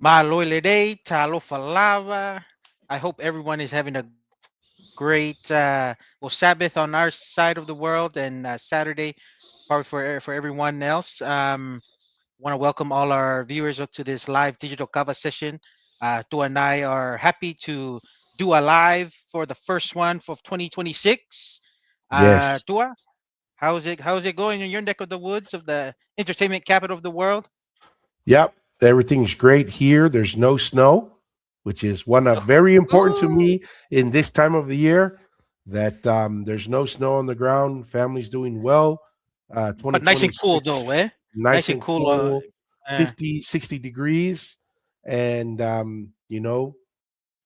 Maloy day, talo falava. I hope everyone is having a great Sabbath on our side of the world and Saturday, probably for everyone else. Want to welcome all our viewers up to this live digital kava session. Tua and I are happy to do a live for the first one for 2026. Yes. Tua, how's it going in your neck of the woods of the entertainment capital of the world? Yep. Everything's great here. There's no snow, which is one of very important to Ooh, me in this time of the year. That there's no snow on the ground. Family's doing well. but nice and cool though, 2026, eh? nice Nice and and cool. cool, Uh, 50, 60 degrees, and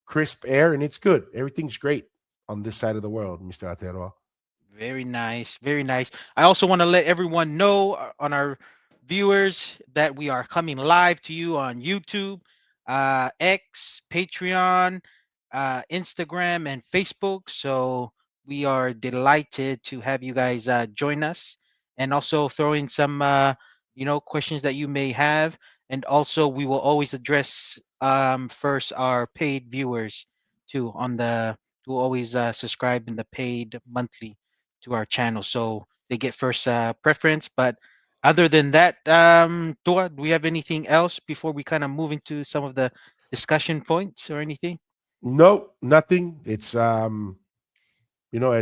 crisp air, and it's good. Everything's great on this side of the world, Mr. Ateroa. Very nice, very nice. I also want to let everyone know on our viewers that we are coming live to you on YouTube, X, Patreon, Instagram, and Facebook. So we are delighted to have you guys join us, and also throw in some, questions that you may have. And also, we will always address first our paid viewers too on the who always subscribe in the paid monthly to our channel, so they get first preference. But other than that, Tua, do we have anything else before we kind of move into some of the discussion points or anything? No, nothing. It's as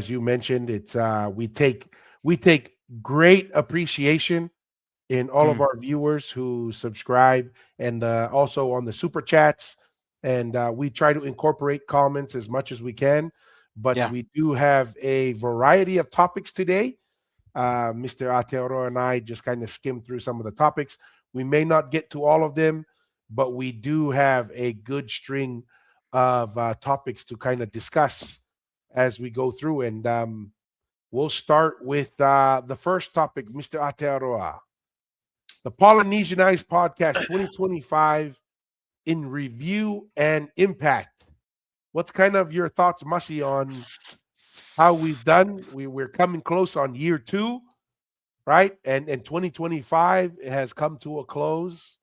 you mentioned, it's we take great appreciation in all of Mm, our viewers who subscribe, and also on the super chats, and we try to incorporate comments as much as we can, but yeah, we do have a variety of topics today. Mr. Ateoro and I just kind of skimmed through some of the topics. We may not get to all of them, but we do have a good string of topics to kind of discuss as we go through. And we'll start with the first topic, Mr. Atearoa. The Polynesian Ice Podcast 2025 in review and impact. What's kind of your thoughts, Mussy, on how we've done? We're coming close on year two, right? And 2025 has come to a close.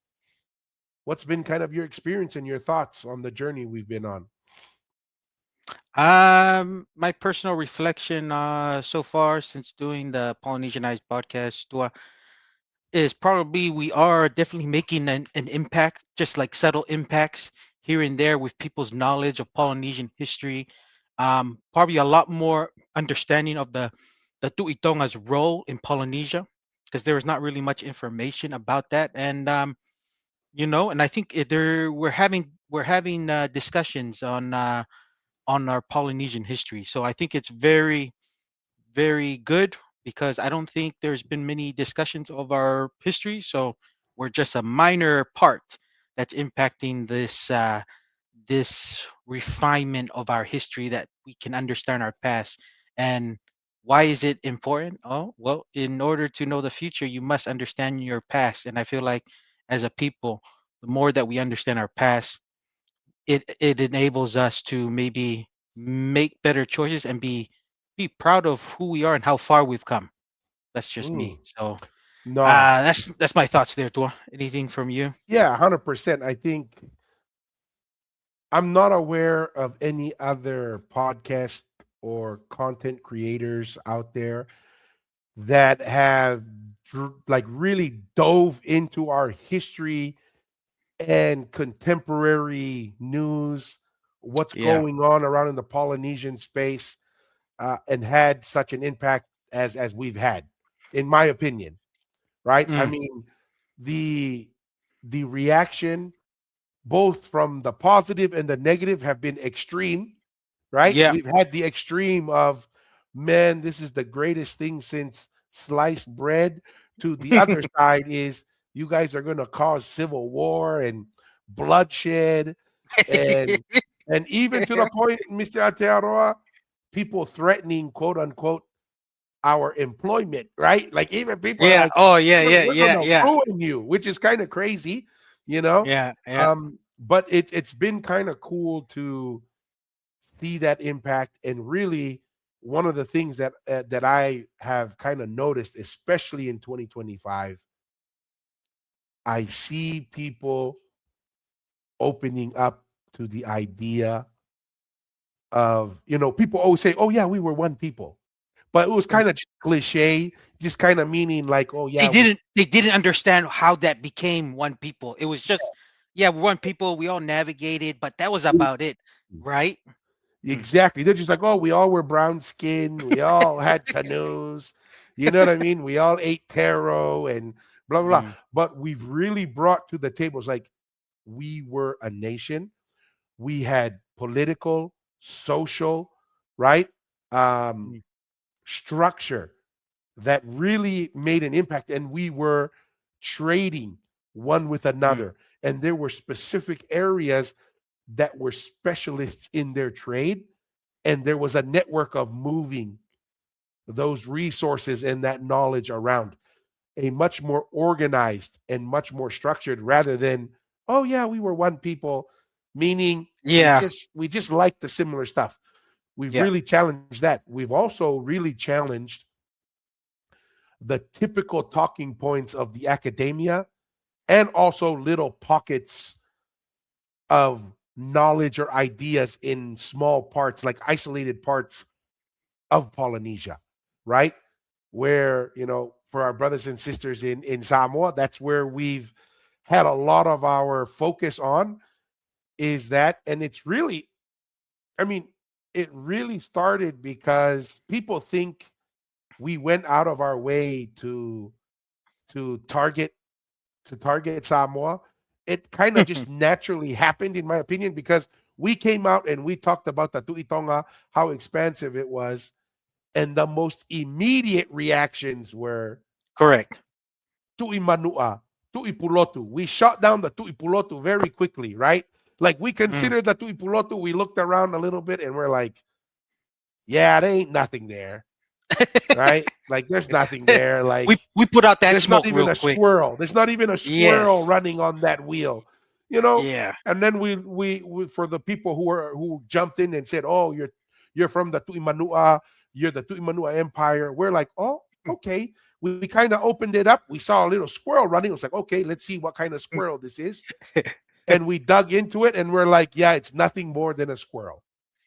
What's been kind of your experience and your thoughts on the journey we've been on? my personal reflection so far since doing the Polynesianized podcast, Tua, is probably we are definitely making an impact, just like subtle impacts here and there with people's knowledge of Polynesian history. Probably a lot more understanding of the Tuitonga's role in Polynesia, because there is not really much information about that. And and I think we're having discussions on our Polynesian history. So I think it's very very good, because I don't think there's been many discussions of our history. So we're just a minor part that's impacting this refinement of our history, that we can understand our past. And why is it important? Oh, well, in order to know the future, you must understand your past. And I feel like as a people, the more that we understand our past, it enables us to maybe make better choices and be proud of who we are and how far we've come. That's just Mm, me. So no, that's my thoughts there, Tua. Anything from you? yeah, 100%. I think I'm not aware of any other podcast or content creators out there that have like really dove into our history and contemporary news, what's Yeah. going on around in the Polynesian space, and had such an impact as we've had, in my opinion. Right? I Mm, mean, the the reaction, both from the positive and the negative, have been extreme. Right? yeah. We've had the extreme of, man, this is the greatest thing since sliced bread. To the other side is, you guys are going to cause civil war and bloodshed, and even to the point, Mr. Aotearoa, people threatening, quote unquote, our employment, right? Like, even people are Yeah. like, Oh, yeah, we're, yeah, we're yeah, gonna yeah, ruin you, which is kind of crazy, you know. yeah, yeah. But it's been kind of cool to see that impact. And really, one of the things that I have kind of noticed, especially in 2025, I see people opening up to the idea of, people always say, oh yeah, we were one people, but it was Mm. kind of cliche, just kind of meaning like, oh They yeah, didn't understand how that became one people. It was just, yeah, we're one people. We all navigated, but that was we about it, right? Mm, exactly. They're just like, oh, we all were brown skinned. We all had canoes. You know what I mean? We all ate taro and blah, blah, blah. mm, But we've really brought to the table, it's like we were a nation. We had political, social, right? Um, mm, Structure that really made an impact. And we were trading one with mm, another. And there were specific areas that were specialists in their trade, and there was a network of moving those resources and that knowledge around, a much more organized and much more structured, rather than, oh yeah, we were one people, meaning we yeah, just we just like the similar stuff. We've yeah. really challenged that. We've also really challenged the typical talking points of the academia, and also little pockets of knowledge or ideas in small parts, like isolated parts of Polynesia, right? Where, for our brothers and sisters in Samoa, that's where we've had a lot of our focus on, is that. And it's really, I mean, it really started because people think we went out of our way to target to target Samoa. It kind of just naturally happened, in my opinion, because we came out and we talked about the Tuitonga, how expansive it was, and the most immediate reactions were Correct. Tui Manua, Tui Pulotu. We shot down the Tui Pulotu very quickly, right? Like we Mm. considered the Tui Pulotu, we looked around a little bit and we're like, yeah, there ain't nothing there, right? Like there's nothing there. Like We put out that there's not smoke even real a quick. squirrel. There's not even a squirrel Yes. running on that wheel, you know. Yeah. And then we for the people who jumped in and said, "Oh, you're from the Tuimanua, you're the Tuimanua Empire." We're like, "Oh, okay." We kind of opened it up. We saw a little squirrel running. It was like, "Okay, let's see what kind of squirrel this is." And we dug into it, and we're like, "Yeah, it's nothing more than a squirrel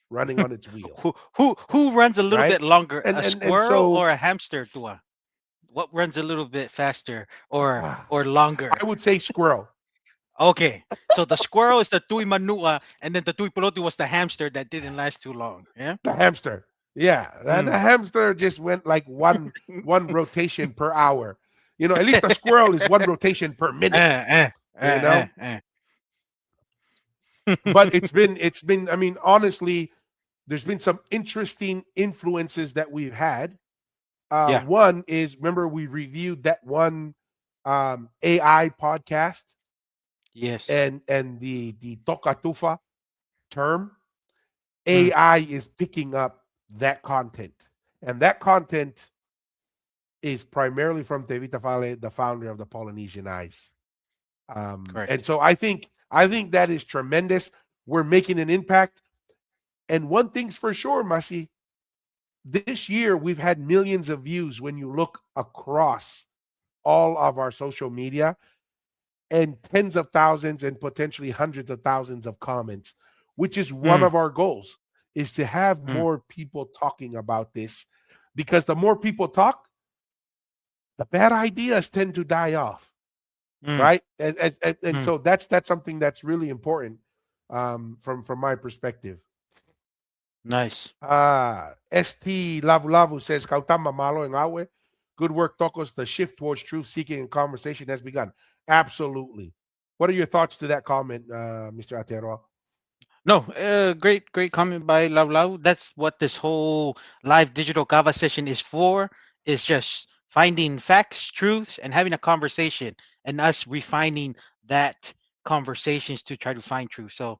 running on its wheel, Who runs a little right?" bit longer, And a and and squirrel so or a hamster, Tua? What runs a little bit faster I or longer? would say squirrel. Okay. So the squirrel is the tui manua, and then the tui peloti was the hamster that didn't last too long. Yeah. The hamster. Yeah, and the Mm. hamster just went like one rotation per hour. At least the squirrel is one rotation per minute. Eh, You know, but eh. it's been. I mean, honestly, there's been some interesting influences that we've had. Yeah. One is, remember we reviewed that one AI podcast, Yes. and the tokatufa term. Mm. AI is picking up that content, and that content is primarily from Tevita Fale, the founder of the Polynesian Eyes. And Correct. so I think that is tremendous. We're making an impact. And one thing's for sure, Masi, this year we've had millions of views when you look across all of our social media, and tens of thousands and potentially hundreds of thousands of comments, which is one Mm. of our goals, is to have Mm. more people talking about this, because the more people talk, the bad ideas tend to die off, Mm. right? And Mm. so that's something that's really important, from my perspective. Nice. St Lavu Lavu says, "Kautama malo en awe. Good work, Tokos. The shift towards truth seeking and conversation has begun." Absolutely. What are your thoughts to that comment, Mr. Atero? No, great comment by Lau Lau. That's what this whole live digital kava session is for. Is just finding facts, truths, and having a conversation, and us refining that conversations to try to find truth. So,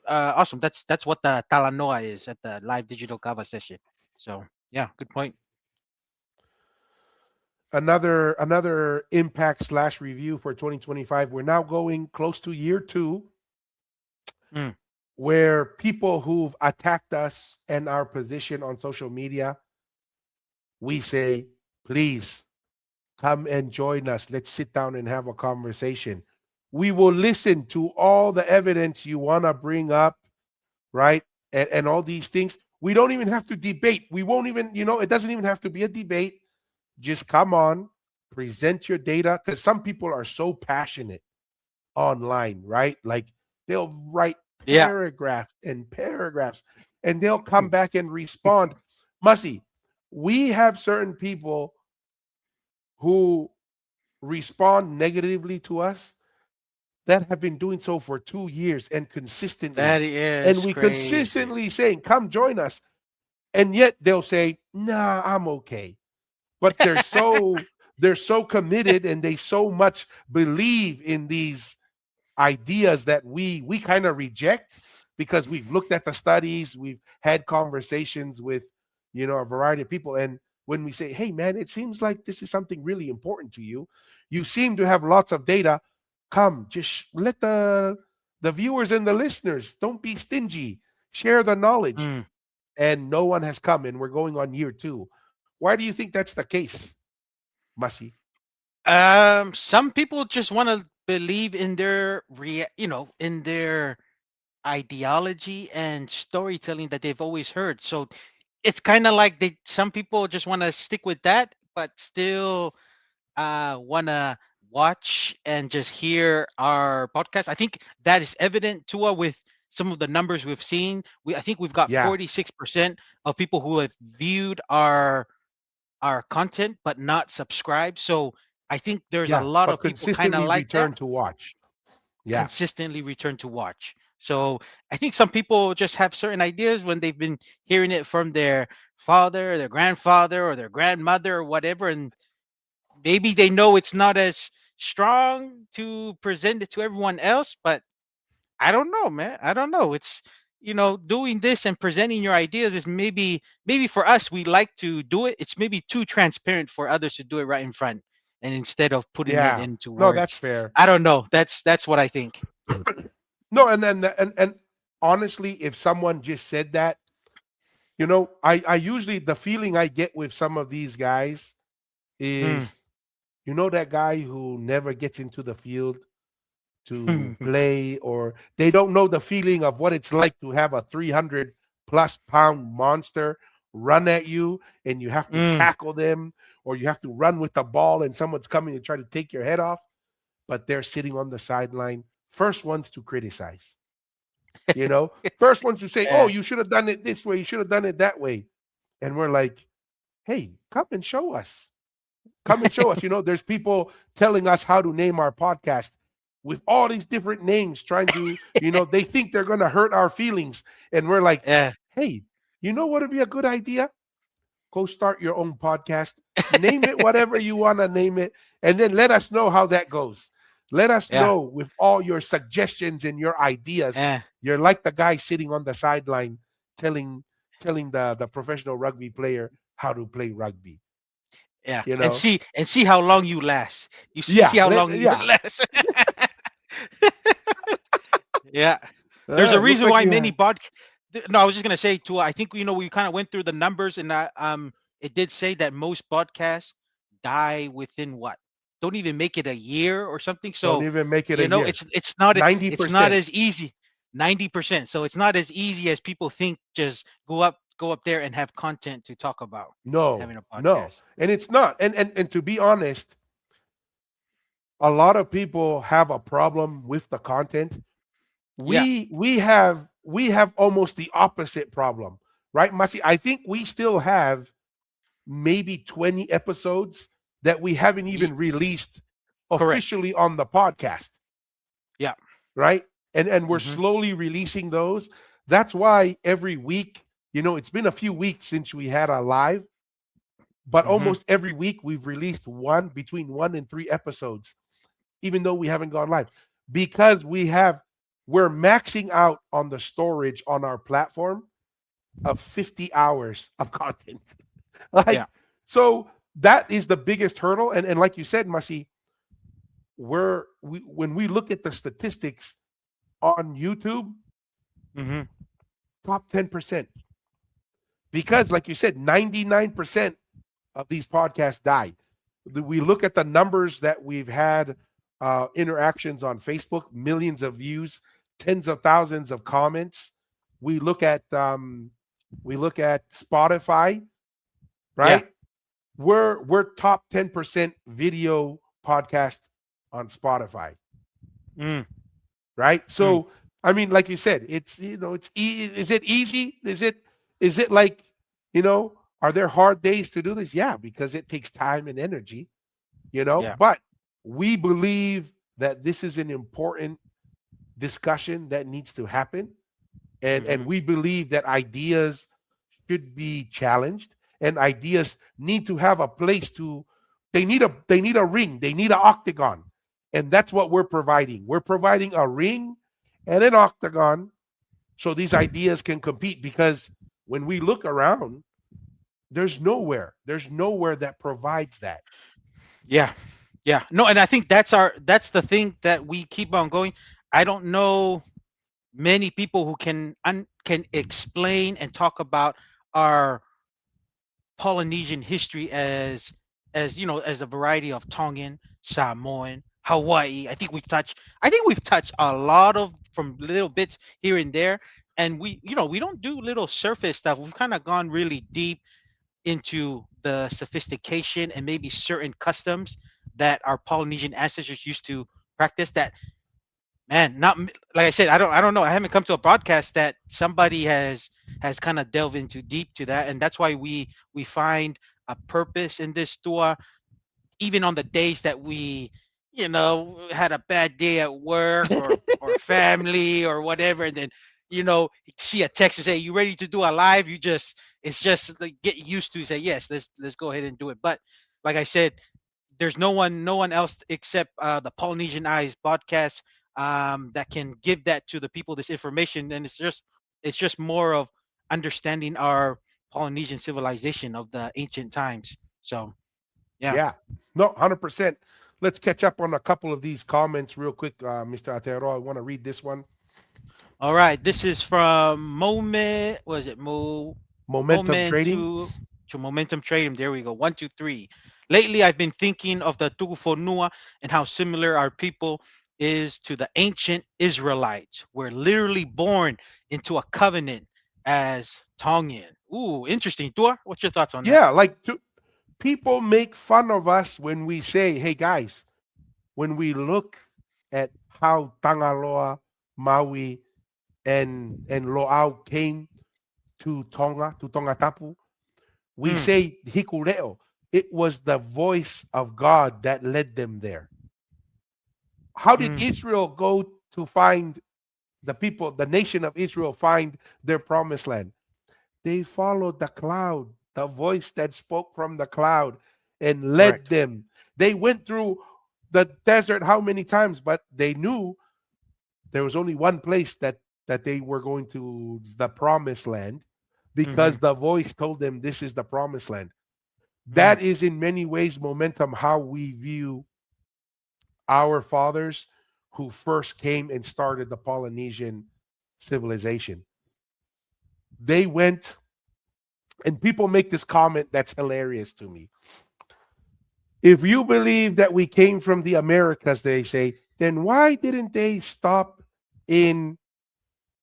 awesome. That's what the Talanoa is at the live digital kava session. So, yeah, good point. Another impact/review for 2025. We're now going close to year two, Mm, where people who've attacked us and our position on social media, we say, please come and join us. Let's sit down and have a conversation. We will listen to all the evidence you want to bring up, right? And all these things. We don't even have to debate. We won't even, it doesn't even have to be a debate. Just come on, present your data. Because some people are so passionate online, right? Like they'll write Yeah. paragraphs and paragraphs and they'll come back and respond. Mussy, we have certain people who respond negatively to us that have been doing so for 2 years and consistently. That And is we crazy. consistently saying, come join us. And yet they'll say, nah, I'm okay. But they're so committed and they so much believe in these ideas that we kind of reject because we've looked at the studies, we've had conversations with a variety of people, and when we say, hey man, it seems like this is something really important to you, you seem to have lots of data, come just let the viewers and the listeners, don't be stingy, share the knowledge. Mm. And no one has come, and we're going on year 2. Why do you think that's the case, Masi? Some people just want to believe in their in their ideology and storytelling that they've always heard. So it's kind of like some people just want to stick with that, but still want to watch and just hear our podcast. I think that is evident to us with some of the numbers we've seen. I think we've got Yeah, 46% of people who have viewed our content but not subscribed. So I think there's a yeah, lot but of people kind of consistently like that, return to watch. Yeah, consistently return to watch. So I think some people just have certain ideas when they've been hearing it from their father, their grandfather, or their grandmother, or whatever, and maybe they know it's not as strong to present it to everyone else, but I don't know, man. I don't know. It's doing this and presenting your ideas is maybe for us we like to do it. It's maybe too transparent for others to do it right in front, and instead of putting it yeah. into No, that's words. fair. I don't know. That's what I think. No, and honestly, if someone just said that, I usually, the feeling I get with some of these guys Mm. is, that guy who never gets into the field to play, or they don't know the feeling of what it's like to have a 300 plus pound monster run at you and you have to Mm. tackle them, or you have to run with the ball and someone's coming to try to take your head off, but they're sitting on the sideline, first ones to criticize. You know, first ones to say, "Oh, Yeah. you should have done it this way. You should have done it that way." And we're like, "Hey, come and show us. Come and show us." There's people telling us how to name our podcast with all these different names, trying to, they think they're going to hurt our feelings, and we're like, Yeah. "Hey, you know what would be a good idea? Go start your own podcast. Name it whatever you want to name it, and then let us know how that goes. Let us Yeah. know with all your suggestions and your ideas. Yeah. You're like the guy sitting on the sideline telling the professional rugby player how to play rugby. Yeah. You And know? see how long you last. You Yeah, see how long you yeah. last. Yeah. There's a Looks reason like why we many have. no, I was just gonna say too. I think we kind of went through the numbers, and it did say that most podcasts die within what? Don't even make it a year or something. Don't So, even make it a year. it's not 90%. as easy. 90%. So it's not as easy as people think. Just go up there and have content to talk about No, having a no. podcast. And it's not. And to be honest, a lot of people have a problem with the content. Yeah. We have almost the opposite problem, right, Masi? I think we still have maybe 20 episodes that we haven't Ye- even released correct. officially on the podcast, Yeah. right? And we're Hmm. slowly releasing those. That's why every week, it's been a few weeks since we had a live, but Hmm. almost every week we've released between 1 and 3 episodes, even though we haven't gone live, because we're maxing out on the storage on our platform of 50 hours of content. Yeah. Like, so that is the biggest hurdle. And like you said, Masi, when we look at the statistics on YouTube, Hmm. top 10%. Because like you said, 99% of these podcasts die. We look at the numbers that we've had interactions on Facebook, millions of views, tens of thousands of comments. We look at Spotify, Yeah. right? We're top 10% video podcast on Spotify, Mm, right? mm. So I mean, like you said, it's is it easy? Is it like, are there hard days to do this? Yeah, because it takes time and energy, Yeah. but we believe that this is an important discussion that needs to happen, and Hmm. we believe that ideas should be challenged, and ideas need to have a place to they need a ring, they need an octagon, and that's what we're providing a ring and an octagon so these ideas can compete, because when we look around, there's nowhere that provides that. Yeah. Yeah. No, and I think that's the thing that we keep on going. I don't know many people who can explain and talk about our Polynesian history as as a variety of Tongan, Samoan, Hawaii. I think we've touched a lot of from little bits here and there, and we don't do little surface stuff. We've kind of gone really deep into the sophistication and maybe certain customs that our Polynesian ancestors used to practice that, man, like I said, I don't know, I haven't come to a broadcast that somebody has kind of delved into deep to that, and that's why we find a purpose in this tour, even on the days that we had a bad day at work or family or whatever, and then you see a text and say you ready to do a live, it's just like get used to say yes, let's go ahead and do it. But like I said, there's no one else except the Polynesian Eyes podcast that can give that to the people, this information, and it's just more of understanding our Polynesian civilization of the ancient times. So yeah. Yeah, no, 100%. Let's catch up on a couple of these comments real quick, Mr. Atero. I want to read this one. All right, this is from Moment. Was it Momentum Moment trading. to Momentum Trading? There we go. 1, 2, 3. Lately, I've been thinking of the Tugufonua and how similar our people is to the ancient Israelites. We're literally born into a covenant as Tongan. Ooh, interesting. Tua, what's your thoughts on that? Yeah, like people make fun of us when we say, "Hey guys," when we look at how Tangaloa, Maui, and Loau came to Tonga Tapu, we Mm, say Hikuleo. It was the voice of God that led them there. How did mm, Israel go to find the people, the nation of Israel, find their promised land? They followed the cloud, the voice that spoke from the cloud and led correct. them. They went through the desert how many times, but they knew there was only one place that they were going to, the promised land, Mm-hmm, because the voice told them this is the promised land. mm, That is in many ways momentum how we view our fathers who first came and started the Polynesian civilization. They went, and people make this comment that's hilarious to me. If you believe that we came from the Americas, they say, then why didn't they stop in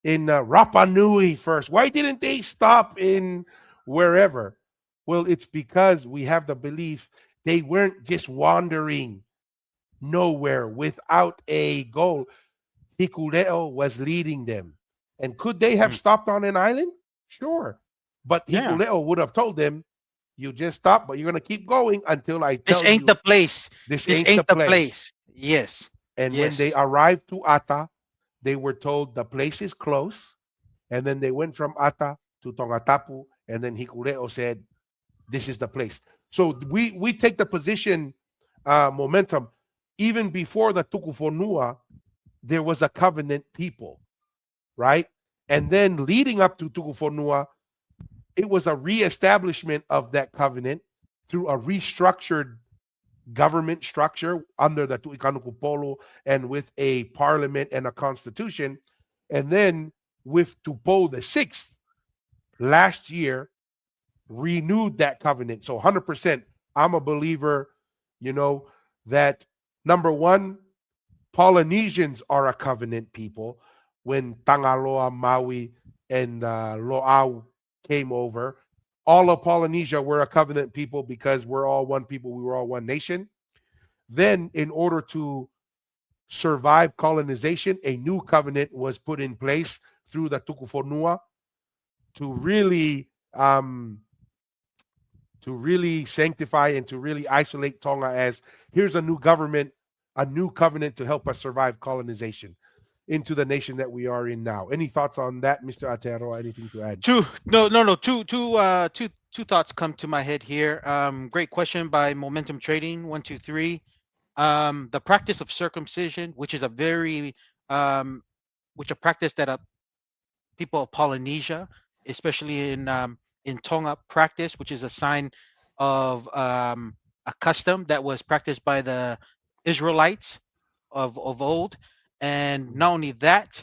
Rapa Nui first? Why didn't they stop in wherever? Well, it's because we have the belief they weren't just wandering nowhere without a goal. Hikuleo was leading them. And could they have mm. stopped on an island? Sure. But Yeah, Hikuleo would have told them, you just stop, but you're going to keep going until I this tell ain't the you place. this This ain't the ain't the place. place. Yes, And when they yes. arrived to Ata, they were told the place is close. And then they went from Ata to Tongatapu. And then Hikuleo said, this is the place. So we take the position, momentum. Even before the Tukufonua, there was a covenant people, right? And then leading up to Tukufonua, it was a reestablishment of that covenant through a restructured government structure under the Tuikanukupolo and with a parliament and a constitution. And then with Tupo the sixth last year, renewed that covenant. So 100%, I'm a believer, you know, that number one, Polynesians are a covenant people. When Tangaloa, Maui, and Lo'au came over, all of Polynesia were a covenant people because we're all one people. We were all one nation. Then, in order to survive colonization, a new covenant was put in place through the Tukufonua to really sanctify and to really isolate Tonga as here's a new government, a new covenant to help us survive colonization into the nation that we are in now. Any thoughts on that, Mr. Ateroa? Anything to add? Two, no, no, no. Two thoughts come to my head here. Great question by Momentum Trading 123. The practice of circumcision, which is a very, which a practice that people of Polynesia, especially in Tonga, practice, which is a sign of a custom that was practiced by the Israelites of old. And not only that,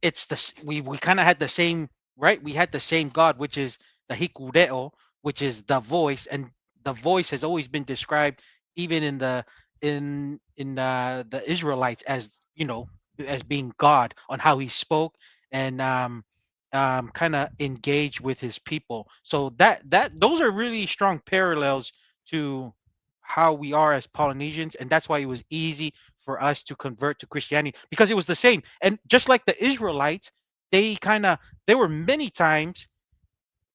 it's we kind of had the same, right, we had the same god, which is the hikureo, which is the voice, and the voice has always been described even in the Israelites as, as being god on how he spoke and kind of engage with his people. So that those are really strong parallels to how we are as Polynesians, and that's why it was easy for us to convert to Christianity because it was the same. And just like the Israelites, they kind of there were many times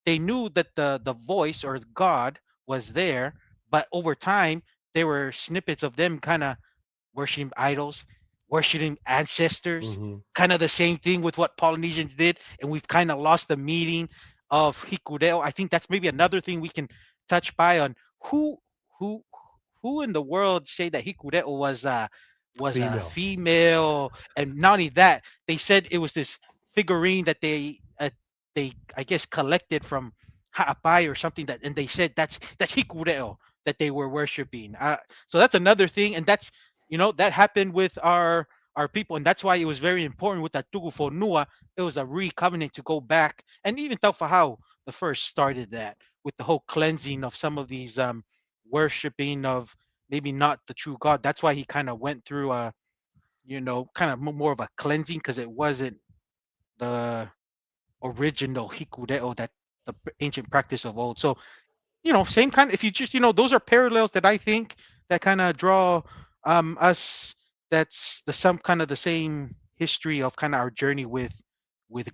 they knew that the voice or God was there, but over time there were snippets of them kind of worshiping idols, worshiping ancestors, Mm-hmm. kind of the same thing with what Polynesians did, and we've kind of lost the meaning of hikureo. I think that's maybe another thing we can touch by on who who who in the world say that hikureo was a Female. female, and not only that, they said it was this figurine that they I guess collected from Ha'apai or something that, and they said that's hikureo that they were worshiping. So that's another thing, and that's that happened with our people, and that's why it was very important with that tugu fonua. It was a re-covenant to go back, and even Taufahau the first started that with the whole cleansing of some of these worshiping of maybe not the true God. That's why he kind of went through a kind of more of a cleansing because it wasn't the original hikureo that the ancient practice of old. So same kind. If you just those are parallels that I think that kind of draw us. That's the some kind of the same history of kind of our journey with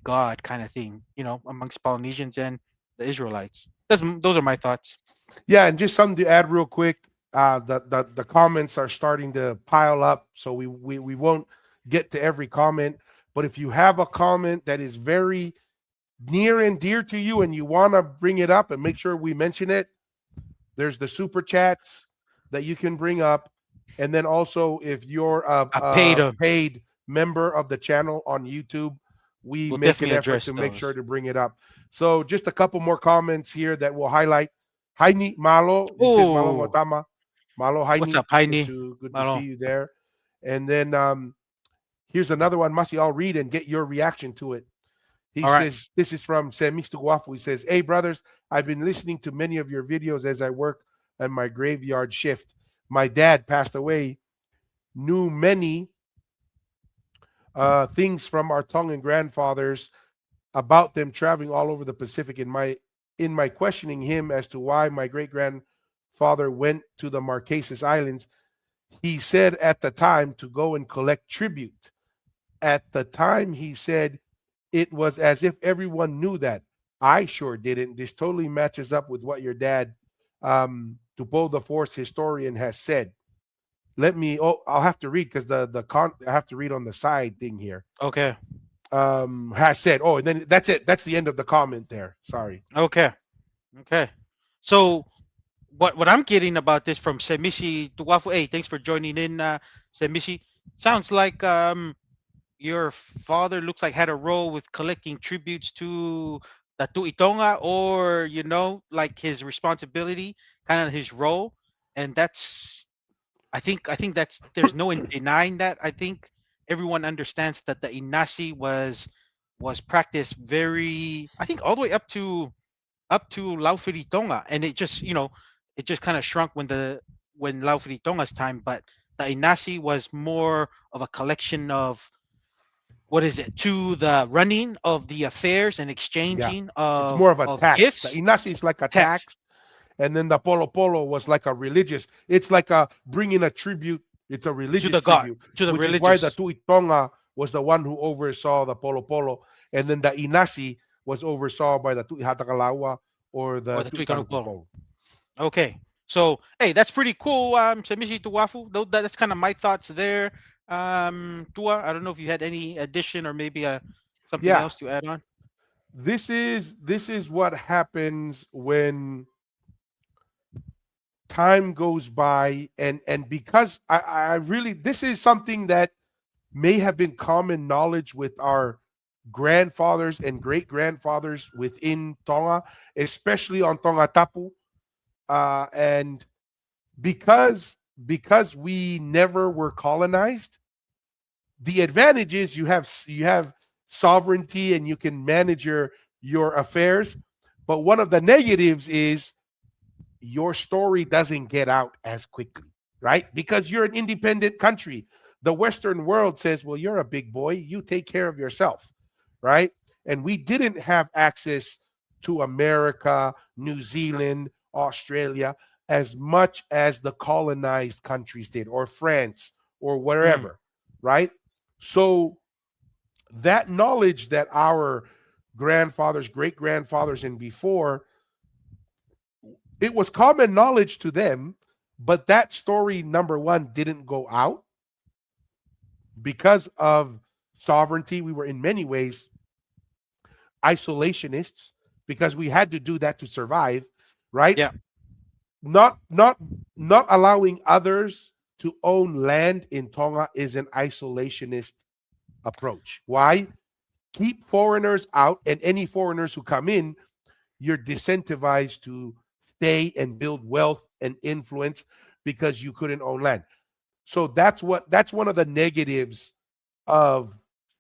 God kind of thing. Amongst Polynesians and the Israelites. Those are my thoughts. Yeah, and just something to add real quick. The comments are starting to pile up, so we won't get to every comment. But if you have a comment that is very near and dear to you and you want to bring it up and make sure we mention it, there's the super chats that you can bring up. And then also, if you're I paid a them. paid member of the channel on YouTube, we We'll make an definitely effort address to make sure those. to bring it up. So, just a couple more comments here that will highlight. Hi, Neat Malo. This is Malo Oh, Motama. Malo, hi, what's Neat. up, Heini? Good to see Malo. you there. And then here's another one. Masi, I'll read and get your reaction to it. He All right. says, this is from Mr. Wafu. He says, hey, brothers, I've been listening to many of your videos as I work on my graveyard shift. My dad passed away, knew many things from our Tongan grandfathers about them traveling all over the Pacific. In my questioning him as to why my great grandfather went to the Marquesas Islands, he said at the time to go and collect tribute. At the time, he said it was as if everyone knew that. I sure didn't. This totally matches up with what your dad, Tupo the Force historian, has said. Let me. Oh, I'll have to read because I have to read on the side thing here. Okay. Has said. Oh, and then that's it. That's the end of the comment there. Sorry. Okay. Okay. So what I'm getting about this from Semishi Tuwafu. Hey, thanks for joining in, Semishi. Sounds like your father looks like had a role with collecting tributes to the Tuitonga, or like his responsibility, kind of his role, and that's I think that's there's no in denying that. I think everyone understands that the Inasi was practiced very, I think, all the way up to Laufiri Tonga, and it just kind of shrunk when Laufiri Tonga's time. But the Inasi was more of a collection of, what is it, to the running of the affairs and Yeah. exchanging It's more of a of tax. The gifts, inasi is like a tax tax, and then the polo polo was like a religious. It's like a bringing a tribute. It's a to religious the god, tribute, to the which is why the religious, tuitonga was the one who oversaw the polo polo, and then the inasi was oversaw by the tuihatakalawa or or the the Tuikanupolo. tuikankupong. Okay. So, hey, that's pretty cool, Samishi Tuwafu. Though that's kind of my thoughts there. Tua, I don't know if you had any addition or maybe something Yeah, else to add on. this is what happens when time goes by, and because I really, this is something that may have been common knowledge with our grandfathers and great grandfathers within Tonga, especially on Tonga Tapu. And because we never were colonized, the advantage is you have sovereignty and you can manage your affairs. But one of the negatives is your story doesn't get out as quickly, right? Because you're an independent country. The Western world says, well, you're a big boy, you take care of yourself, right? And we didn't have access to America, New Zealand, Australia as much as the colonized countries did, or France, or Mm, wherever, right? So that knowledge that our grandfathers, great grandfathers, and before, it was common knowledge to them, but that story, number one, didn't go out because of sovereignty. We were in many ways isolationists because we had to do that to survive, right? yeah. Not allowing others to own land in Tonga is an isolationist approach. Why? Keep foreigners out, and any foreigners who come in, you're disincentivized to stay and build wealth and influence because you couldn't own land. So that's one of the negatives of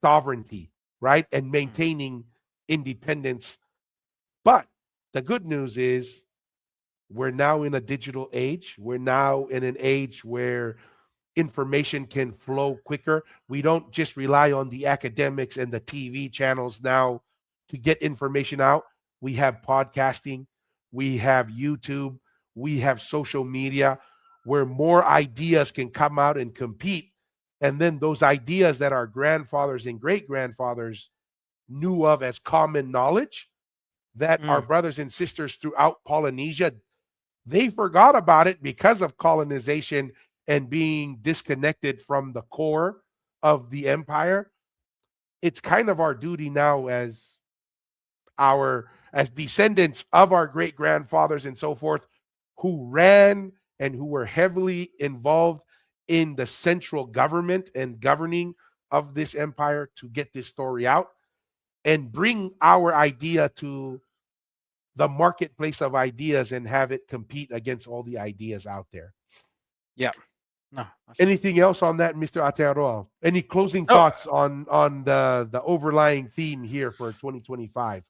sovereignty, right? And Mm, maintaining independence. But the good news is we're now in a digital age. We're now in an age where information can flow quicker. We don't just rely on the academics and the TV channels now to get information out. We have podcasting, we have YouTube, we have social media where more ideas can come out and compete. And then those ideas that our grandfathers and great grandfathers knew of as common knowledge, that our mm, brothers and sisters throughout Polynesia, they forgot about it because of colonization and being disconnected from the core of the empire. It's kind of our duty now as descendants of our great grandfathers and so forth who ran and who were heavily involved in the central government and governing of this empire to get this story out and bring our idea to the marketplace of ideas and have it compete against all the ideas out there. yeah. No, that's Anything else on that, Mr. Atearoa? Any closing no. thoughts on the overlying theme here for 2025?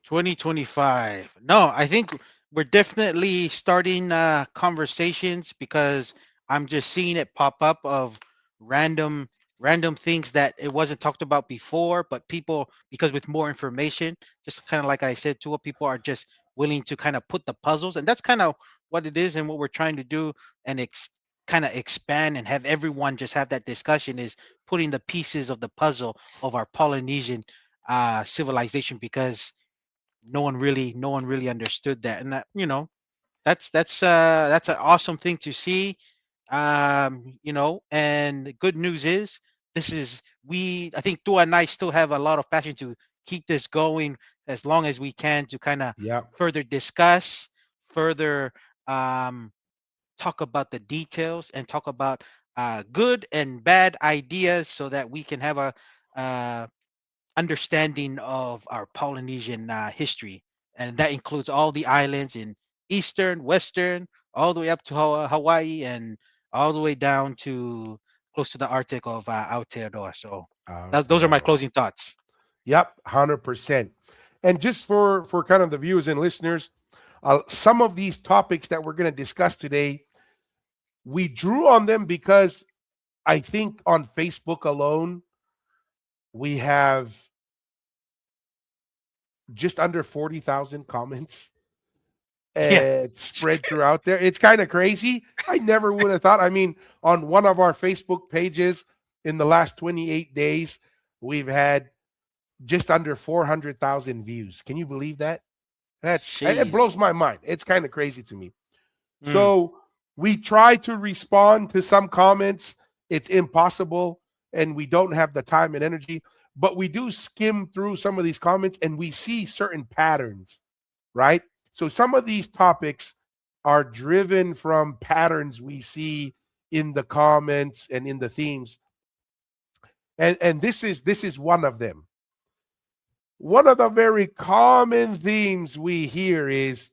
2025. No, I think we're definitely starting conversations because I'm just seeing it pop up of random random things that it wasn't talked about before, but people, because with more information, just kind of like I said to what people are just willing to kind of put the puzzles, and that's kind of what it is and what we're trying to do, and kind of expand and have everyone just have that discussion is putting the pieces of the puzzle of our Polynesian civilization, because no one really understood that, and that's an awesome thing to see. And the good news is, this is we I think Tua and I still have a lot of passion to keep this going as long as we can, to kind of Yeah, further discuss, further um talk about the details, and talk about good and bad ideas, so that we can have a uh understanding of our Polynesian history, and that includes all the islands in eastern, western, all the way up to Hawaii, and all the way down to close to the Arctic of Aotearoa. So those are my Aotearoa. closing thoughts. Yep, 100%. And just for kind of the viewers and listeners, some of these topics that we're going to discuss today, We drew on them because I think on Facebook alone, we have just under 40,000 comments Yeah. spread throughout there. It's kind of crazy. I never would have thought. I mean, on one of our Facebook pages in the last 28 days, we've had just under 400,000 views. Can you believe that? It Jeez. blows my mind. It's kind of crazy to me. Mm. So we try to respond to some comments. It's impossible, and we don't have the time and energy. But we do skim through some of these comments, and we see certain patterns, right? So some of these topics are driven from patterns we see in the comments and in the themes, and this is one of them. One of the very common themes we hear is,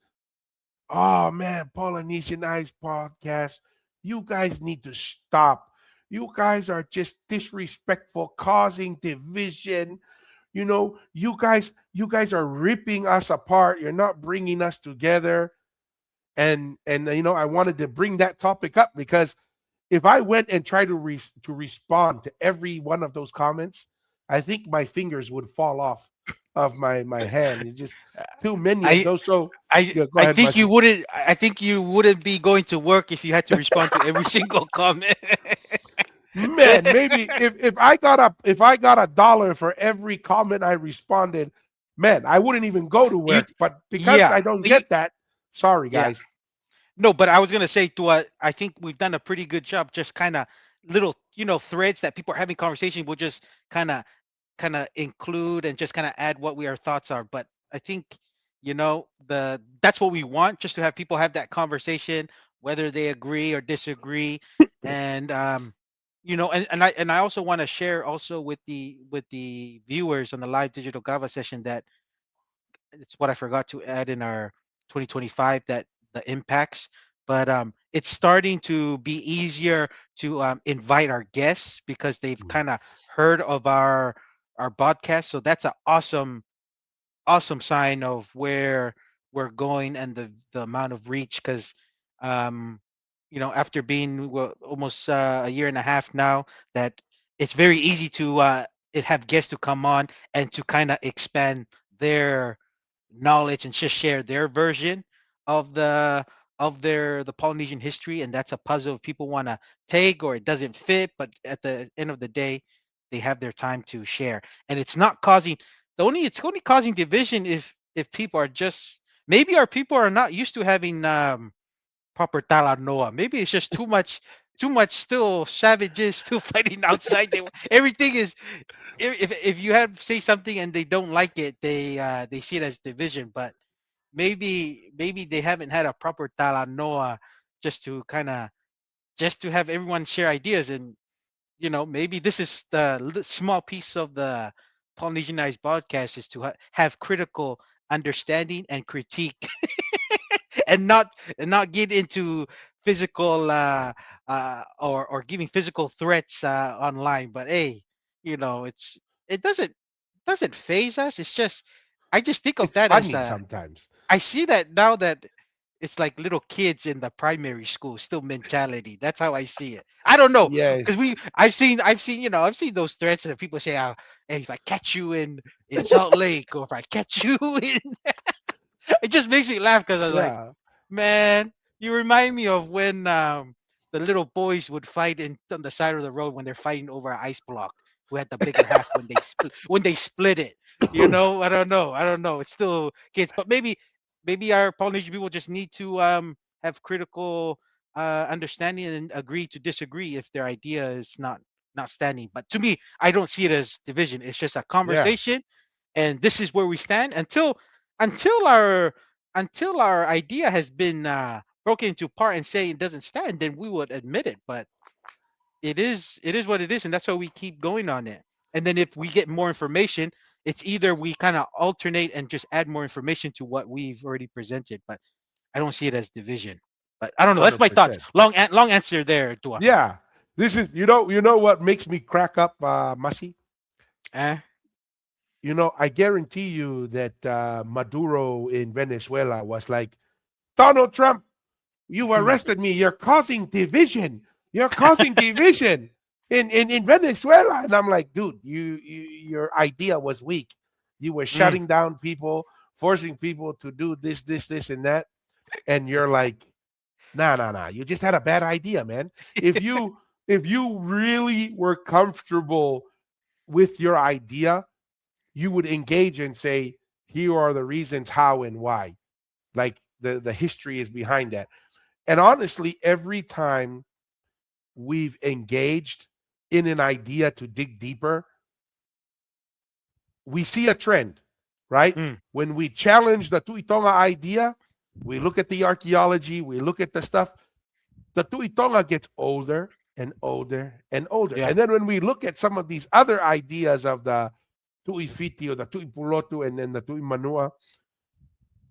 "Oh man, Polynesian Ice podcast, you guys need to stop. You guys are just disrespectful, causing division. You guys are ripping us apart. You're not bringing us together." And I wanted to bring that topic up because if I went and tried to respond to every one of those comments, I think my fingers would fall off of my hand. It's just too many of I those. So I yeah, go I ahead, think you Masi. wouldn't. I think you wouldn't be going to work if you had to respond to every single comment. Man, maybe if I got a dollar for every comment I responded, man, I wouldn't even go to you, work. But because yeah, I don't you, get that, sorry yeah. guys. No, but I was gonna say, to I think we've done a pretty good job. Just kind of little, threads that people are having conversation. We'll just kind of include and just kind of add what our thoughts are. But I think, the that's what we want, just to have people have that conversation, whether they agree or disagree. And and I also want to share also with the viewers on the live digital Gava session, that it's what I forgot to add in our 2025, that the impacts. But it's starting to be easier to invite our guests because they've Mhm. kind of heard of our podcast. So that's an awesome sign of where we're going and the amount of reach. Because after being, well, almost a year and a half now, that it's very easy to it have guests to come on and to kind of expand their knowledge and just share their version of the Polynesian history. And that's a puzzle if people want to take, or it doesn't fit, but at the end of the day, they have their time to share. And it's not causing it's only causing division if people are just, maybe our people are not used to having proper Talanoa. Maybe it's just too much still savages still fighting outside. Everything is, if you have say something and they don't like it, they see it as division. But maybe they haven't had a proper Talanoa, just to kind of, just to have everyone share ideas. And maybe this is the small piece of the Polynesianized podcast, is to have critical understanding and critique, and not get into physical or giving physical threats online. But hey, it doesn't phase us. It's just, I just think of It's that as funny sometimes. I see that now, that it's like little kids in the primary school still mentality. That's how I see it. I don't know, because Yes. I've seen those threats that people say, hey, if I catch you in Salt Lake, or if I catch you in, it just makes me laugh, because I was like, Yeah. man, you remind me of when the little boys would fight on the side of the road when they're fighting over an ice block. Who had the bigger half when they split it? I don't know. It's still kids, but maybe our Polynesian people just need to have critical understanding and agree to disagree if their idea is not standing. But to me, I don't see it as division. It's just a Yeah. conversation, and this is where we stand until our until our idea has been broken into part and say it doesn't stand. Then we would admit it. But it is what it is, and that's why we keep going on it. And then if we get more information, it's either we kind of alternate and just add more information to what we've already presented. But I don't see it as division. But I don't know. That's my thoughts. 100%. Long answer there, Dua. Yeah. This is you know what makes me crack up, Masi? Eh? I guarantee you that Maduro in Venezuela was like, Donald Trump, You've arrested me. You're causing division. You're causing division in Venezuela. And I'm like, dude, your idea was weak. You were Mm. shutting down people, forcing people to do this, and that. And you're like, nah, nah, nah. You just had a bad idea, man. If you if you really were comfortable with your idea, you would engage and say, here are the reasons how and why. Like the history is behind that. And honestly, every time we've engaged in an idea to dig deeper, we see a trend, right? Mm. When we challenge the Tuitonga idea, we look at the archaeology, we look at the stuff, the Tuitonga gets older and older and older. Yeah. And then when we look at some of these other ideas of the Tuifiti or the Tuipulotu and then the Tuimanua,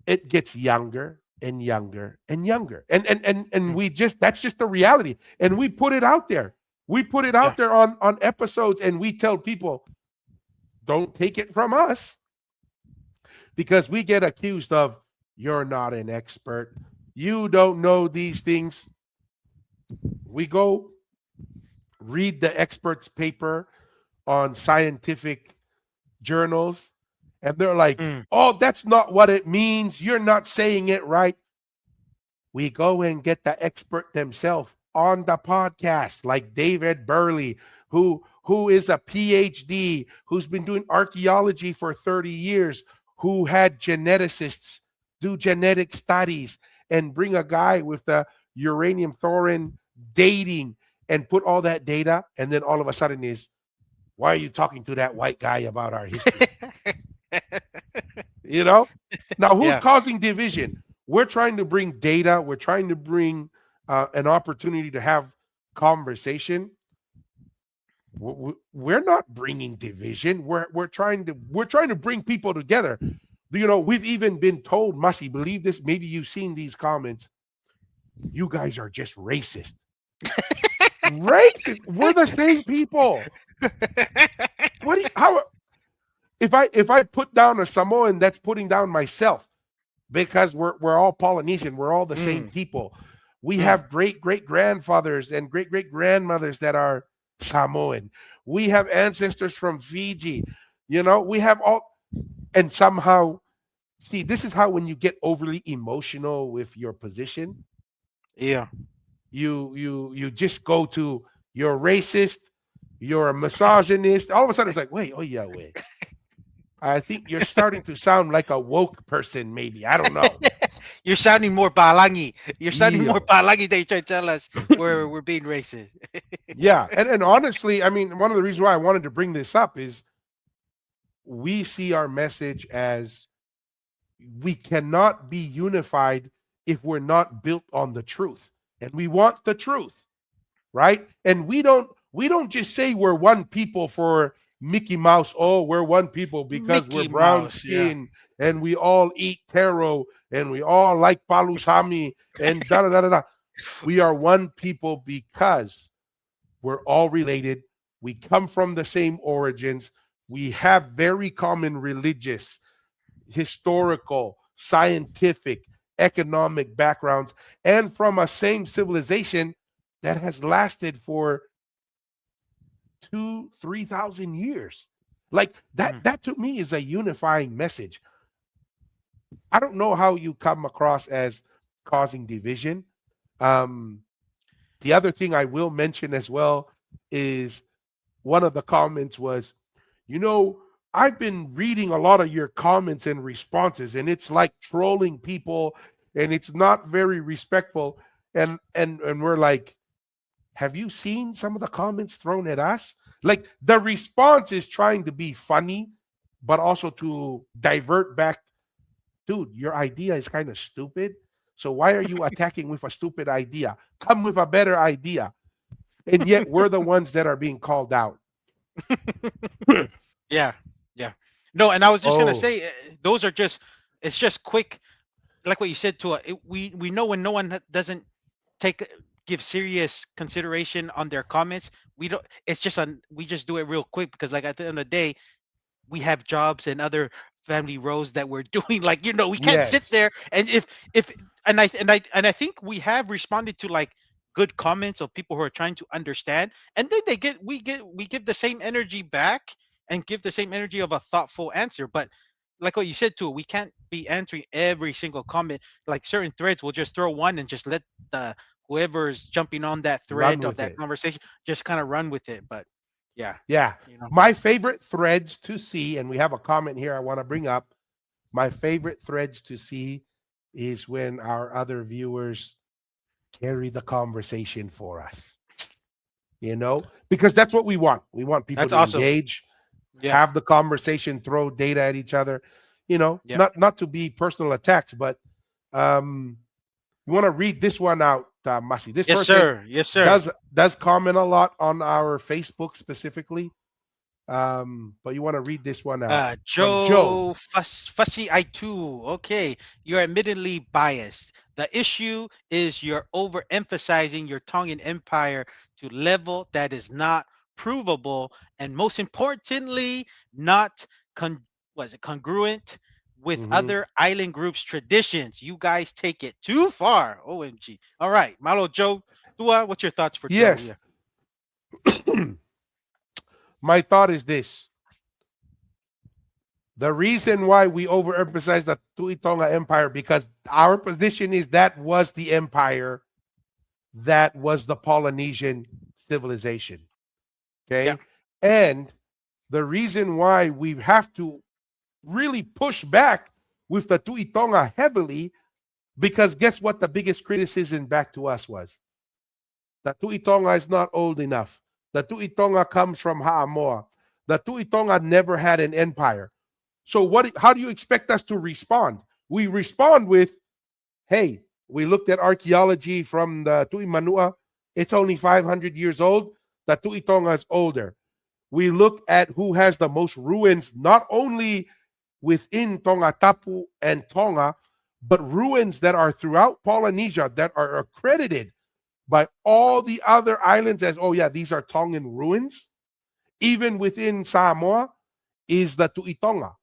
it gets younger and younger and younger. And Mm. we just that's just the reality. And we put it out there. We put it Yeah. out there on episodes and we tell people, don't take it from us because we get accused of you're not an expert. You don't know these things. We go read the expert's paper on scientific journals and they're like, Mm. "Oh, that's not what it means. You're not saying it right." We go and get the expert themselves on the podcast, like David Burley, who is a PhD, who's been doing archaeology for 30 years, who had geneticists do genetic studies and bring a guy with the uranium thorium dating and put all that data. And then all of a sudden is, why are you talking to that white guy about our history? You know? Now, who's Yeah. causing division? We're trying to bring data. We're trying to bring an opportunity to have conversation. We're not bringing division. We're trying to bring people together. You know, we've even been told, Masi, believe this. Maybe you've seen these comments. You guys are just racist. Racist. We're the same people. What? How? If I put down a Samoan, that's putting down myself because we're all Polynesian. We're all the same Mm. people. We Mm. have great great grandfathers and great great grandmothers that are Samoan. We have ancestors from Fiji. You know, we have all, and somehow, see, this is how when you get overly emotional with your position, Yeah. you just go to you're racist, you're a misogynist. All of a sudden, it's like, wait, oh yeah, wait. I think you're starting to sound like a woke person, maybe. I don't know. You're sounding more balangi. You're sounding more Yeah. balangi than you try to tell us we're being racist. Yeah. And honestly, I mean, one of the reasons why I wanted to bring this up is we see our message as we cannot be unified if we're not built on the truth. And we want the truth, right? And we don't just say we're one people for Mickey Mouse. Oh, we're one people because we're Mickey brown Mouse, yeah. skin and we all eat taro and we all like palusami and da da da da da. We are one people because we're all related. We come from the same origins. We have very common religious, historical, scientific, economic backgrounds, and from a same civilization that has lasted for 2,000 to 3,000 years. Like that, Mm. that to me is a unifying message. I don't know how you come across as causing division. Um, the other thing I will mention as well is one of the comments was, you know, I've been reading a lot of your comments and responses, and it's like trolling people, and it's not very respectful. And we're like, have you seen some of the comments thrown at us? Like the response is trying to be funny, but also to divert back, dude, your idea is kind of stupid. So why are you attacking with a stupid idea? Come with a better idea. And yet we're the ones that are being called out. Yeah. Yeah. No, and I was just gonna Oh, say, those are just, it's just quick, like what you said to we know when no one doesn't take give serious consideration on their comments. We don't. It's just we just do it real quick because like at the end of the day, we have jobs and other family roles that we're doing. Like, we can't sit Yes. there and if and I think we have responded to like good comments of people who are trying to understand, and then we give the same energy back and give the same energy of a thoughtful answer. But like what you said too, we can't be answering every single comment. Like certain threads, we'll just throw one and just let the whoever's jumping on that Run thread of with that it. conversation just kind of run with it. But yeah, Yeah. you know. My favorite threads to see, and we have a comment here I want to bring up. My favorite threads to see is when our other viewers carry the conversation for us, because that's what we want. We want people That's to awesome. engage, Yeah. have the conversation, throw data at each other, Yeah. not to be personal attacks, but um, you want to read this one out, Masi. This Yes, person sir. Yes, sir. does comment a lot on our Facebook specifically, but you want to read this one out from Joe. Fussy I too. Okay, you're admittedly biased. The issue is you're overemphasizing your Tongan Empire to level that is not provable, and most importantly, not was it congruent with Hmm. other island groups' traditions. You guys take it too far. OMG. All right, Malo Joe. Tua, what's your thoughts for Joe? Yes. Yeah. My thought is this: the reason why we overemphasize the Tuitonga Empire, because our position is that was the empire, that was the Polynesian civilization. Yeah. Okay. And the reason why we have to really push back with the Tuitonga heavily, because guess what? The biggest criticism back to us was the Tuitonga is not old enough. The Tuitonga comes from Haamoa. The Tuitonga never had an empire. So how do you expect us to respond? We respond with, hey, we looked at archaeology from the Tuimanua. It's only 500 years old. The Tuitonga is older. We look at who has the most ruins, not only within Tonga Tapu and Tonga, but ruins that are throughout Polynesia that are accredited by all the other islands as, oh, yeah, these are Tongan ruins. Even within Samoa is the Tuitonga.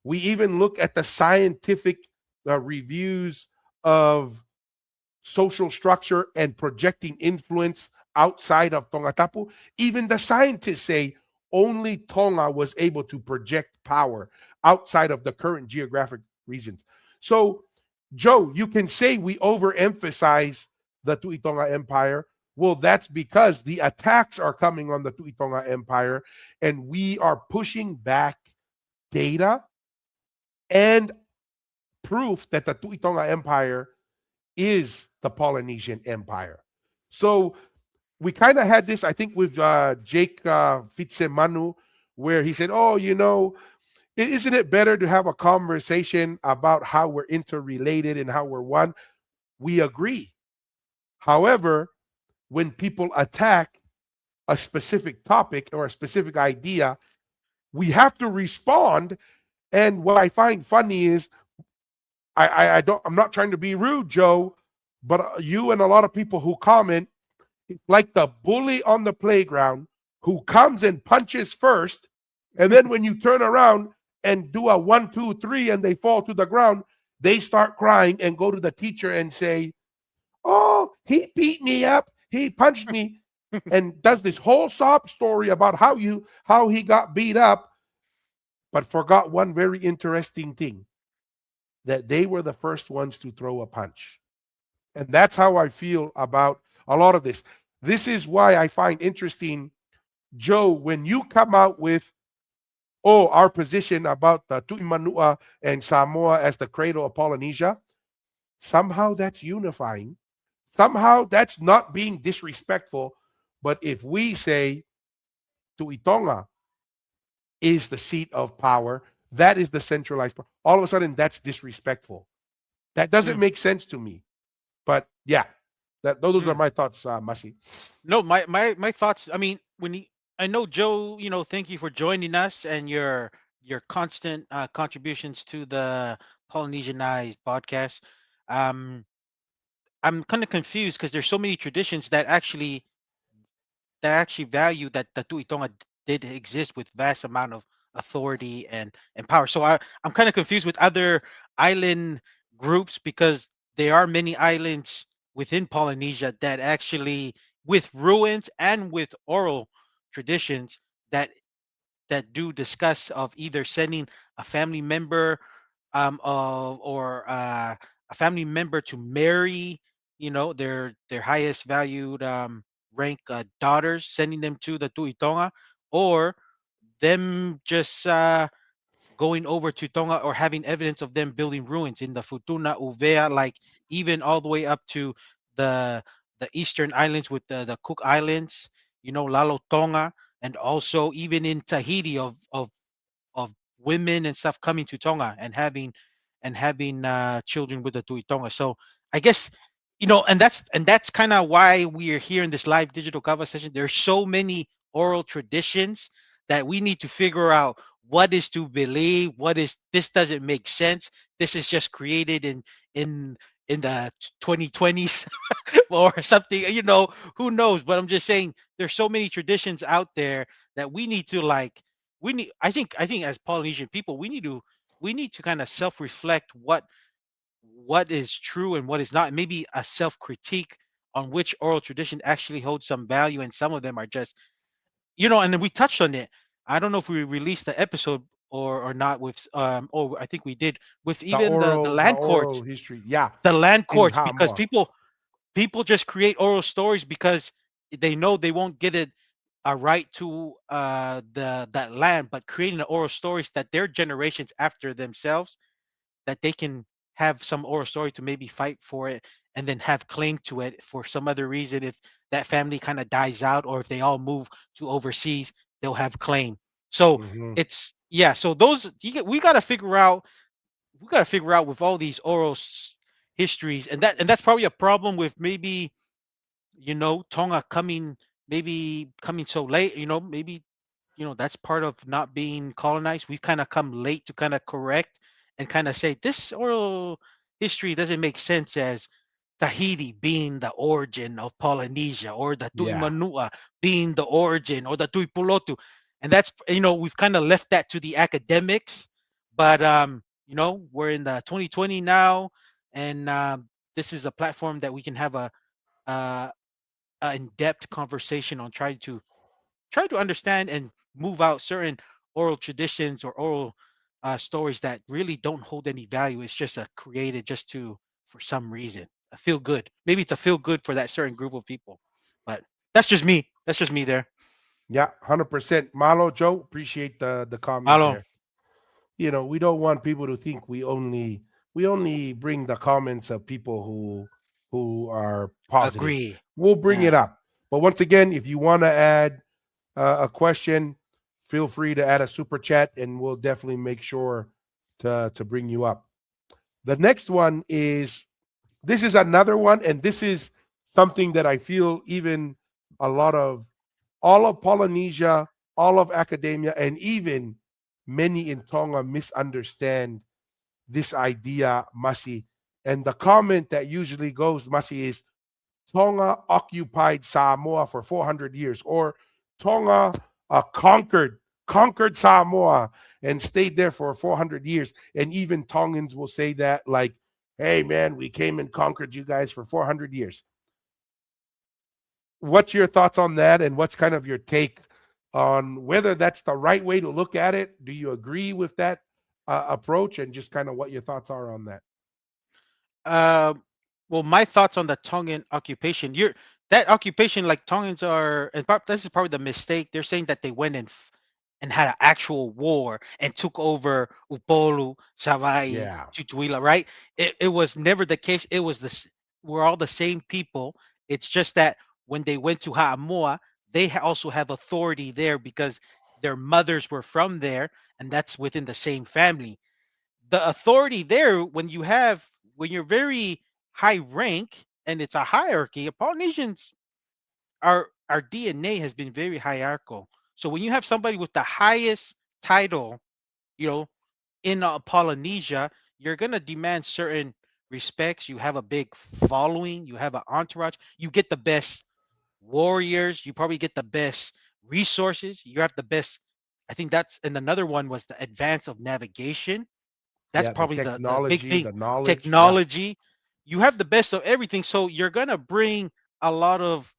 We even look at the scientific reviews of social structure and projecting influence outside of Tongatapu. Even the scientists say only Tonga was able to project power outside of the current geographic regions. So, Joe, you can say we overemphasize the Tuitonga Empire. Well, that's because the attacks are coming on the Tuitonga Empire, and we are pushing back data and proof that the Tuitonga Empire is the Polynesian Empire. So we kind of had this, I think, with Jake Fitzemanu, where he said, "Oh, isn't it better to have a conversation about how we're interrelated and how we're one?" We agree. However, when people attack a specific topic or a specific idea, we have to respond. And what I find funny is I don't, I'm not trying to be rude, Joe, but you and a lot of people who comment, it's like the bully on the playground who comes and punches first, and then when you turn around and do a 1, 2, 3 and they fall to the ground, they start crying and go to the teacher and say, "Oh, he beat me up, he punched me," and does this whole sob story about how he got beat up, but forgot one very interesting thing, that they were the first ones to throw a punch. And that's how I feel about a lot of this. This is why I find interesting, Joe, when you come out with, oh, our position about the Tuimanua and Samoa as the cradle of Polynesia, somehow that's unifying. Somehow that's not being disrespectful. But if we say Tuitonga is the seat of power, that is the centralized power, all of a sudden that's disrespectful. That doesn't Mm, make sense to me. But yeah, those are mm. my thoughts, Masi. No, my thoughts. I mean, I know Joe, thank you for joining us and your constant contributions to the Polynesianized podcast. Um, I'm kind of confused because there's so many traditions that actually value that the Tuitonga did exist with vast amount of authority and power. So I'm kind of confused with other island groups because there are many islands within Polynesia that actually with ruins and with oral traditions that do discuss of either sending a family member or a family member to marry, their highest valued rank daughters, sending them to the Tuitonga, or them just going over to Tonga or having evidence of them building ruins in the Futuna, Uvea, like even all the way up to the eastern islands with the Cook Islands, Lalo Tonga, and also even in Tahiti of women and stuff coming to Tonga and having children with the Tui Tonga. So I guess and that's kind of why we are here in this live digital kava session. There's so many oral traditions that we need to figure out what is to believe, what is this doesn't make sense. This is just created in in the 2020s or something, who knows? But I'm just saying there's so many traditions out there that we need to like we need I think as Polynesian people we need to kind of self-reflect what is true and what is not, and maybe a self-critique on which oral tradition actually holds some value and some of them are just and then we touched on it. I don't know if we released the episode or not with I think we did with even the The land oral courts, history. Yeah, the land in courts, because Hamua. people just create oral stories because they know they won't get it a right to the that land, but creating the oral stories that their generations after themselves, that they can have some oral story to maybe fight for it and then have claim to it for some other reason. If that family kind of dies out or if they all move to overseas, they'll have claim. So Hmm. it's yeah, so those we got to figure out, with all these oral histories, and that's probably a problem with maybe Tonga coming so late, maybe that's part of not being colonized. We've kind of come late to kind of correct and kind of say this oral history doesn't make sense as Tahiti being the origin of Polynesia or the Yeah, Tuimanua being the origin or the Tuipulotu. And that's we've kind of left that to the academics, but we're in the 2020 now, and this is a platform that we can have uh, a in-depth conversation on try to understand and move out certain oral traditions or oral stories that really don't hold any value. It's just created just to for some reason a feel good. Maybe it's a feel good for that certain group of people, but that's just me. That's just me there. yeah, 100%. Malo Joe, appreciate the comment Malo, there. We don't want people to think we only bring the comments of people who are positive. agree. We'll bring Yeah, it up. But once again, if you want to add a question, feel free to add a super chat, and we'll definitely make sure to bring you up. The next one is this is another one, and this is something that I feel even a lot of all of Polynesia, all of academia, and even many in Tonga misunderstand this idea, Masi. And the comment that usually goes, Masi, is Tonga occupied Samoa for 400 years, or Tonga conquered Samoa and stayed there for 400 years. And even Tongans will say that, like, hey, man, we came and conquered you guys for 400 years. What's your thoughts on that? And what's kind of your take on whether that's the right way to look at it? Do you agree with that approach? And just kind of what your thoughts are on that? Uh, well, my thoughts on the Tongan occupation. That occupation, like Tongans are, and this is probably the mistake. They're saying that they went and had an actual war and took over Upolu, Savai, Yeah. Tutuila. Right? It was never the case. It was we're all the same people. It's just that when they went to Haamoa, they also have authority there because their mothers were from there, and that's within the same family. The authority there when you're very high rank and it's a hierarchy. Polynesians, our DNA has been very hierarchical. So when you have somebody with the highest title, you know, in Polynesia, you're gonna demand certain respects. You have a big following. You have an entourage. You get the best warriors. You probably get the best resources. You have the best I think that's, and another one was the advance of navigation. That's Yeah, the probably the big technology, thing. the knowledge. Yeah, Technology. You have the best of everything, so you're gonna bring a lot of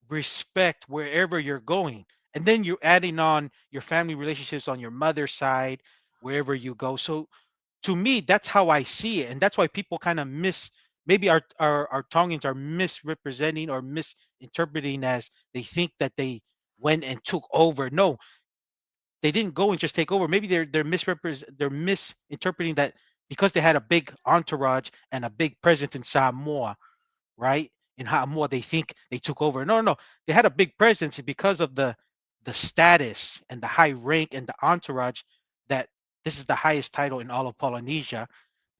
respect wherever you're going. And then you're adding on your family relationships on your mother's side, wherever you go. So to me, that's how I see it. And that's why people kind of maybe our Tongans are misrepresenting or misinterpreting as they think that they went and took over. No, they didn't go and just take over. Maybe they're misinterpreting that because they had a big entourage and a big presence in Samoa, right? In Samoa, they think they took over. No, no, no. They had a big presence because of the status and the high rank and the entourage, that this is the highest title in all of Polynesia.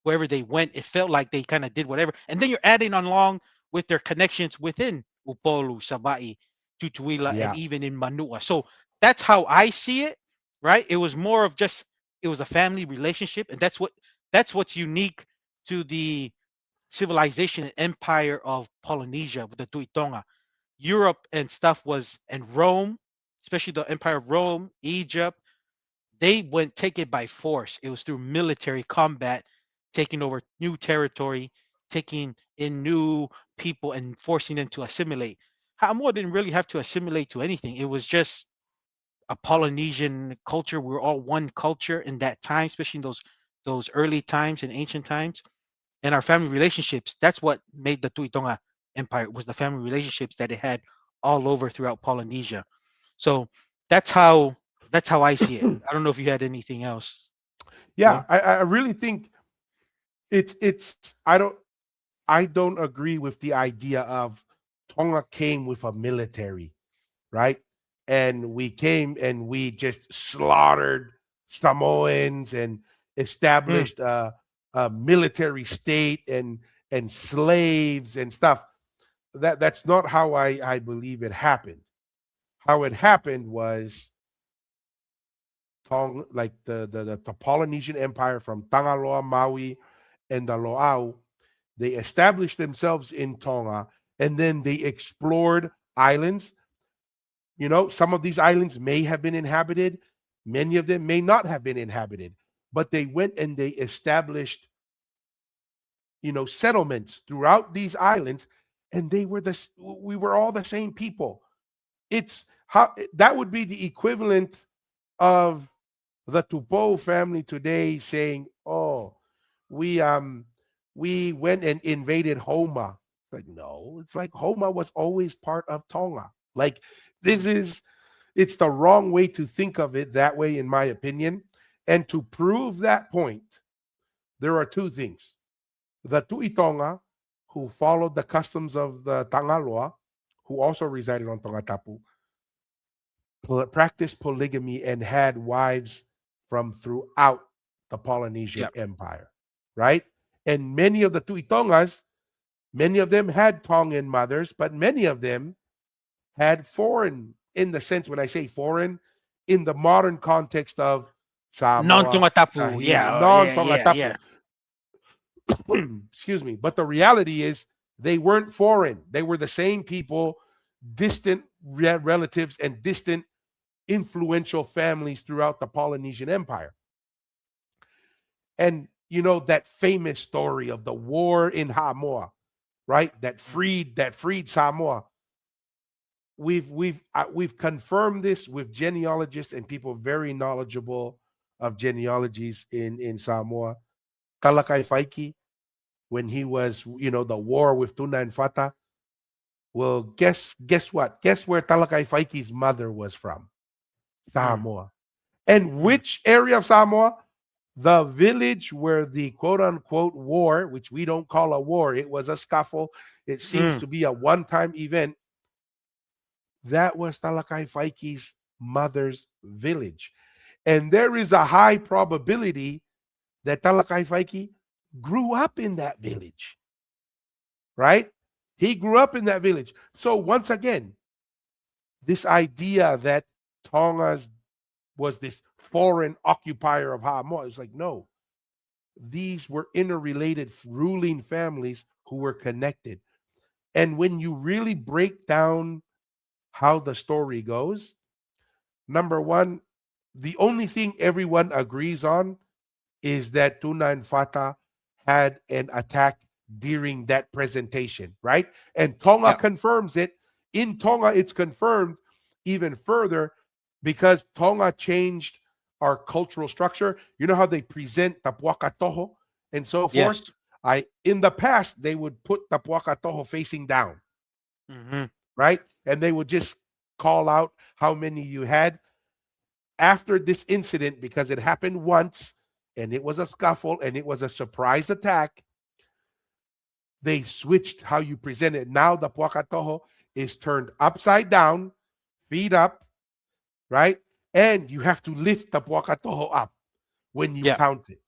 Wherever they went, it felt like they kind of did whatever. And then you're adding on along with their connections within Upolu, Sabai, Tutuila, and yeah, even in Manua. So that's how I see it, right? It was more of just, it was a family relationship, and that's what's unique to the civilization and empire of Polynesia with the Tuitonga. Europe and stuff was, and Rome, especially the Empire of Rome, Egypt, they went take it by force. It was through military combat, taking over new territory, taking in new people and forcing them to assimilate. Samoa didn't really have to assimilate to anything. It was just a Polynesian culture. We were all one culture in that time, especially in those early times and ancient times. And our family relationships, that's what made the Tuitonga Empire, was the family relationships that it had all over throughout Polynesia. So that's how that's how I see it. I don't know if you had anything else, yeah. Juan. I really think it's. I don't agree with the idea of Tonga came with a military, right? And we came and we just slaughtered Samoans and Mm, established a military state and slaves and stuff. That's not how I believe it happened. How it happened was like the Polynesian Empire from Tangaloa, Maui, and the Loau. They established themselves in Tonga, and then they explored islands. Some of these islands may have been inhabited, many of them may not have been inhabited, but they went and they established, settlements throughout these islands, and we were all the same people. It's how that would be the equivalent of the Tupo family today saying, "Oh, we um we went and invaded Homa." Like, no, it's like Homa was always part of Tonga. Like, this is it's the wrong way to think of it that way, in my opinion. And to prove that point, there are two things. The Tuitonga, who followed the customs of the Tangaloa, who also resided on Tongatapu, practiced polygamy and had wives from throughout the Polynesian yep. Empire, right? And many of the Tuitongas, many of them had Tongan mothers, but many of them had foreign, in the sense, when I say foreign, in the modern context of Samoa, Non-Tungatapu. Tahiti, Yeah, non yeah, yeah, Tongatapu. yeah. Excuse me. But the reality is, they weren't foreign. They were the same people, distant relatives, and distant influential families throughout the Polynesian Empire. And that famous story of the war in Samoa, right? Mm, That freed Samoa. We've confirmed this with genealogists and people very knowledgeable of genealogies in Samoa. Kalakai Faiki, when he was, the war with Tuna and Fata. Well, guess what? Guess where Talakai Faiki's mother was from? mm, Samoa. And mm, which area of Samoa? The village where the quote unquote war, which we don't call a war, it was a scuffle. It seems mm. to be a one time event. That was Talakai Faiki's mother's village. And there is a high probability that Talakai Faiki grew up in that village, right? He grew up in that village. So, once again, this idea that Tonga was this foreign occupier of Samoa, it's like, no, these were interrelated ruling families who were connected. And when you really break down how the story goes, number one, The only thing everyone agrees on is that Tuna and Fata had an attack during that presentation, right? And Tonga Yeah. confirms it. In Tonga, it's confirmed even further because Tonga changed our cultural structure. You know how they present Tapuaka Toho and so forth? Yes. In the past, they would put Tapuaka Toho facing down, Hmm. right? And they would just call out how many you had. After this incident, because it happened once and it was a scuffle and it was a surprise attack, they switched how you present it. Now the puakatoho is turned upside down, feet up, right? And you have to lift the puakatoho up when you Yeah. count it.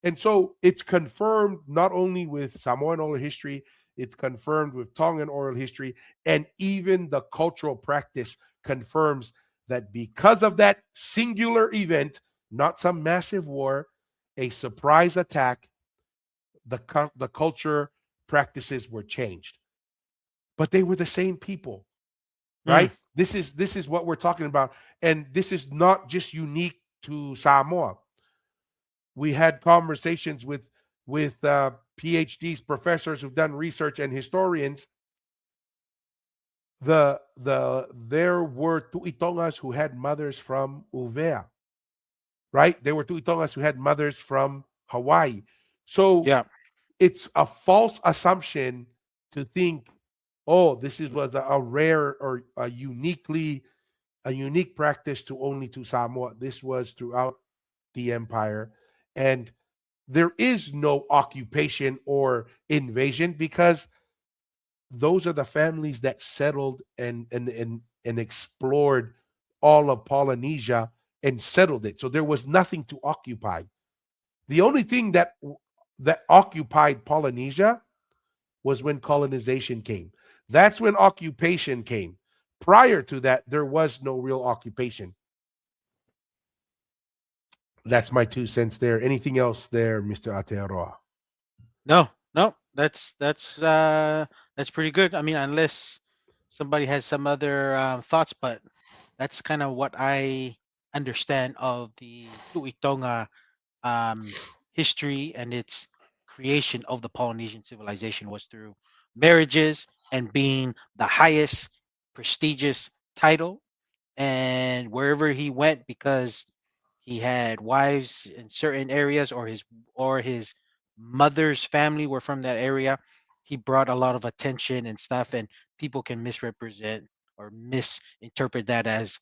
And so it's confirmed not only with Samoan oral history, it's confirmed with Tongan oral history, and even the cultural practice confirms that because of that singular event, not some massive war, a surprise attack, the culture practices were changed. But they were the same people, Mm. right? This is what we're talking about, and this is not just unique to Samoa. We had conversations with PhDs, professors who've done research, and historians. There were Tuitongas who had mothers from Uvea, right? There were Tuitongas who had mothers from Hawaii. So Yeah. it's a false assumption to think, oh, was a rare or a unique practice to only to Samoa. This was throughout the empire, and there is no occupation or invasion because those are the families that settled and explored all of Polynesia and settled it. So there was nothing to occupy. The only thing that occupied Polynesia was when colonization came. That's when occupation came. Prior to that, there was no real occupation. That's my 2 cents there. Anything else there, Mr. Aotearoa? No, no, that's pretty good. I mean, unless somebody has some other thoughts, but that's kind of what I understand of the Tuitonga um, history and its creation of the Polynesian civilization was through marriages and being the highest prestigious title, and wherever he went, because he had wives in certain areas, or his mother's family were from that area, he brought a lot of attention and stuff, and people can misrepresent or misinterpret that as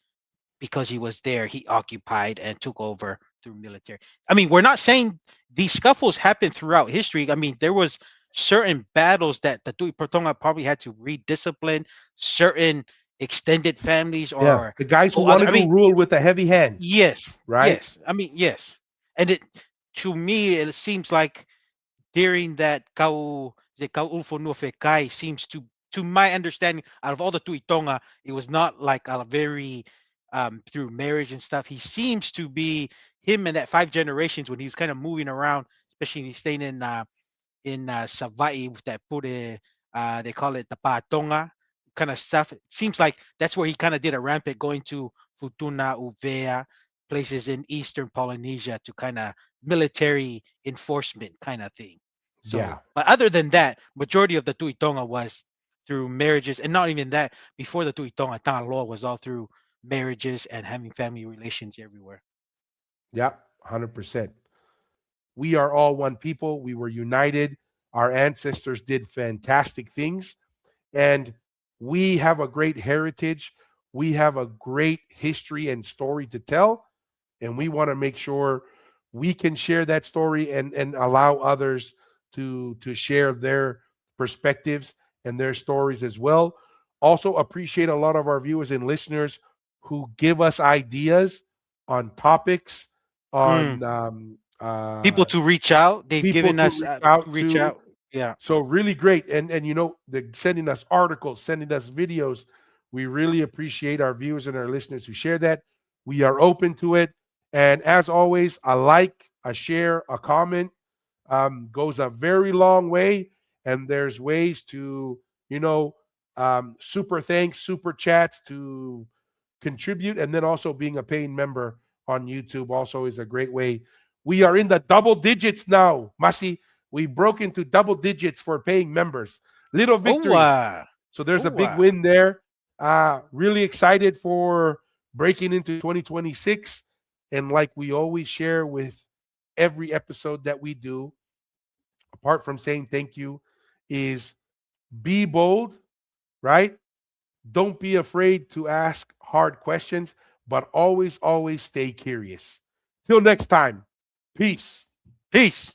because he was there, he occupied and took over through military. I mean, we're not saying these scuffles happened throughout history. I mean, there was certain battles that the Tui Protonga probably had to rediscipline certain extended families Yeah, or the guys who go other. wanted I to mean, rule with a heavy hand, yes, right? yes. I mean, yes. And it to me, it seems like during that Kau Ulfo Nufe Kai seems to my understanding, out of all the Tuitonga, it was not like a very through marriage and stuff. He seems to be him in that five generations when he was kind of moving around, especially when he's staying in Savai with that pure, they call it the Patonga kind of stuff. It seems like that's where he kind of did a rampant going to Futuna, Uvea, places in eastern Polynesia to kind of military enforcement kind of thing. So, Yeah, but other than that, majority of the Tuitonga was through marriages, and not even that. Before the Tuitonga, Talanoa was all through marriages and having family relations everywhere. yep, 100%. We are all one people. We were united. Our ancestors did fantastic things, and we have a great heritage. We have a great history and story to tell, and we want to make sure we can share that story and allow others to share their perspectives and their stories as well. Also appreciate a lot of our viewers and listeners who give us ideas on topics, Mm. on People to reach out. They've people given to us reach to out reach to. out. Yeah. So really great, and they're sending us articles, sending us videos. We really appreciate our viewers and our listeners who share that. We are open to it, and as always, a like, a share, a comment goes a very long way. And there's ways to super thanks, super chats to contribute, and then also being a paying member on YouTube also is a great way. We are in the double digits now, Masi. We broke into double digits for paying members. Little Oh, victories. So there's a big oh, win there. Really excited for breaking into 2026. And like we always share with every episode that we do, apart from saying thank you, is be bold, right? Don't be afraid to ask hard questions, but always, always stay curious. Till next time, peace. peace.